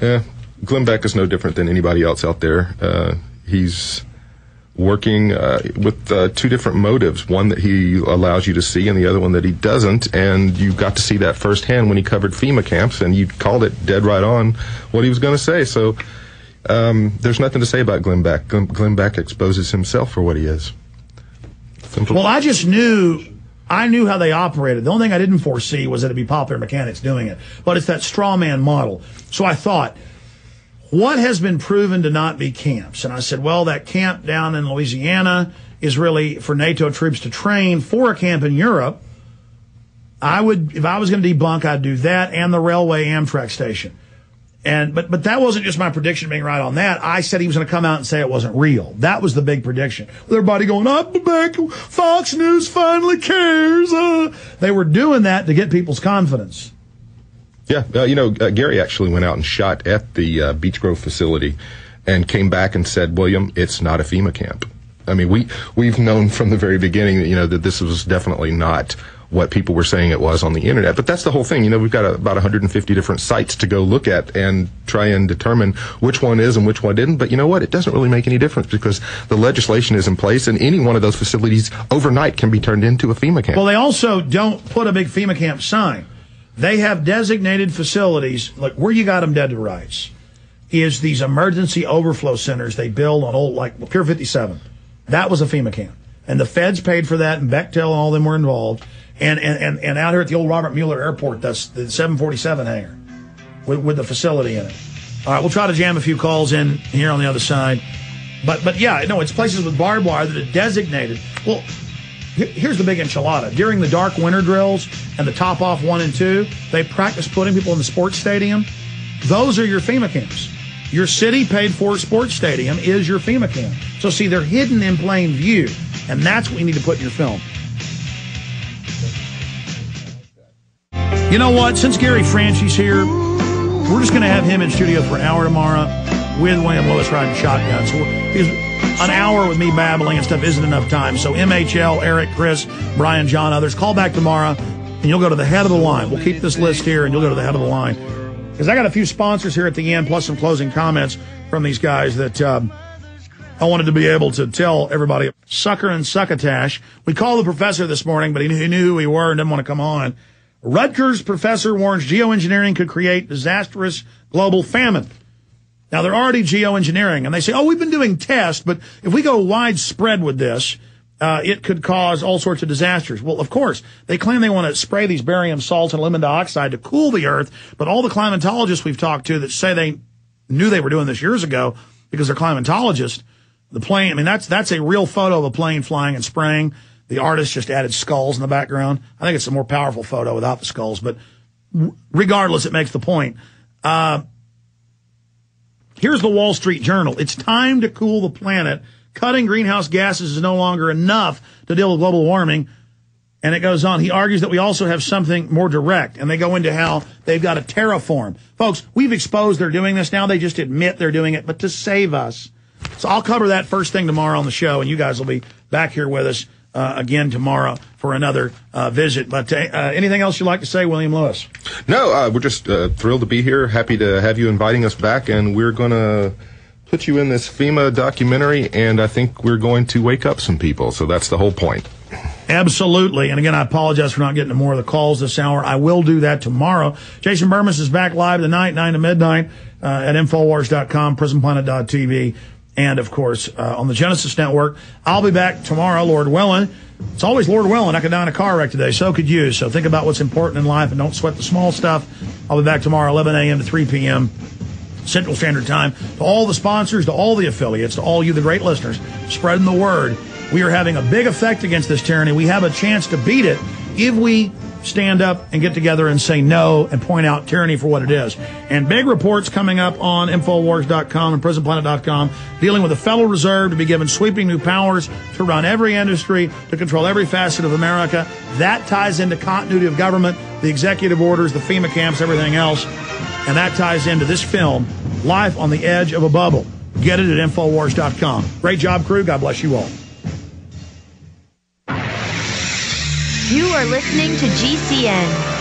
Yeah, Glenn Beck is no different than anybody else out there. He's working with two different motives, one that he allows you to see and the other one that he doesn't, and you got to see that firsthand when he covered FEMA camps, and you called it dead right on what he was going to say. So there's nothing to say about Glenn Beck. Glenn Beck exposes himself for what he is. Simple. Well, I knew how they operated. The only thing I didn't foresee was that it'd be Popular Mechanics doing it. But it's that straw man model. So I thought, what has been proven to not be camps? And I said, well, that camp down in Louisiana is really for NATO troops to train for a camp in Europe. If I was going to debunk, I'd do that and the railway Amtrak station. But that wasn't just my prediction being right on that. I said he was going to come out and say it wasn't real. That was the big prediction. With everybody going, I'm back, Fox News finally cares. They were doing that to get people's confidence. Yeah, Gary actually went out and shot at the Beech Grove facility and came back and said, William, it's not a FEMA camp. I mean, we've known from the very beginning that, that this was definitely not what people were saying it was on the internet. But that's the whole thing. We've got about 150 different sites to go look at and try and determine which one is and which one didn't. But you know what? It doesn't really make any difference because the legislation is in place and any one of those facilities overnight can be turned into a FEMA camp. Well, they also don't put a big FEMA camp sign. They have designated facilities, like where you got them dead to rights, is these emergency overflow centers they build on old, like Pier 57. That was a FEMA camp. And the feds paid for that, and Bechtel and all of them were involved. And out here at the old Robert Mueller Airport, that's the 747 hangar with the facility in it. All right, we'll try to jam a few calls in here on the other side. But yeah, no, it's places with barbed wire that are designated. Well, here's the big enchilada. During the dark winter drills and the top off 1 and 2, they practice putting people in the sports stadium. Those are your FEMA camps. Your city paid for sports stadium is your FEMA camp. So see, they're hidden in plain view, and that's what you need to put in your film. You know what? Since Gary Franchi's here, we're just going to have him in studio for an hour tomorrow with William Lewis riding shotgun. So an hour with me babbling and stuff isn't enough time. So MHL, Eric, Chris, Brian, John, others, call back tomorrow, and you'll go to the head of the line. We'll keep this list here, and you'll go to the head of the line. Because I got a few sponsors here at the end, plus some closing comments from these guys that I wanted to be able to tell everybody. Sucker and Succotash. We called the professor this morning, but he knew who we were and didn't want to come on. Rutgers professor warns geoengineering could create disastrous global famine. Now, they're already geoengineering, and they say, we've been doing tests, but if we go widespread with this, it could cause all sorts of disasters. Well, of course, they claim they want to spray these barium salts and aluminum dioxide to cool the earth, but all the climatologists we've talked to that say they knew they were doing this years ago because they're climatologists, the plane, that's a real photo of a plane flying and spraying. The artist just added skulls in the background. I think it's a more powerful photo without the skulls, but regardless, it makes the point. Here's the Wall Street Journal. It's time to cool the planet. Cutting greenhouse gases is no longer enough to deal with global warming. And it goes on. He argues that we also have something more direct. And they go into how they've got to terraform. Folks, we've exposed they're doing this now. They just admit they're doing it, but to save us. So I'll cover that first thing tomorrow on the show, and you guys will be back here with us again tomorrow for another visit. But anything else you'd like to say, William Lewis? No, we're just thrilled to be here. Happy to have you inviting us back, and we're going to put you in this FEMA documentary, and I think we're going to wake up some people. So that's the whole point. Absolutely. And again, I apologize for not getting to more of the calls this hour. I will do that tomorrow. Jason Burmis is back live tonight, 9 to midnight, at Infowars.com, PrisonPlanet.tv. And, of course, on the Genesis Network. I'll be back tomorrow, Lord willing. It's always Lord willing. I could die in a car wreck today. So could you. So think about what's important in life and don't sweat the small stuff. I'll be back tomorrow, 11 a.m. to 3 p.m. Central Standard Time. To all the sponsors, to all the affiliates, to all you, the great listeners, spreading the word. We are having a big effect against this tyranny. We have a chance to beat it if we stand up and get together and say no and point out tyranny for what it is. And big reports coming up on Infowars.com and PrisonPlanet.com dealing with the Federal Reserve to be given sweeping new powers to run every industry, to control every facet of America. That ties into continuity of government, the executive orders, the FEMA camps, everything else. And that ties into this film, Life on the Edge of a Bubble. Get it at Infowars.com. Great job, crew. God bless you all. You are listening to GCN.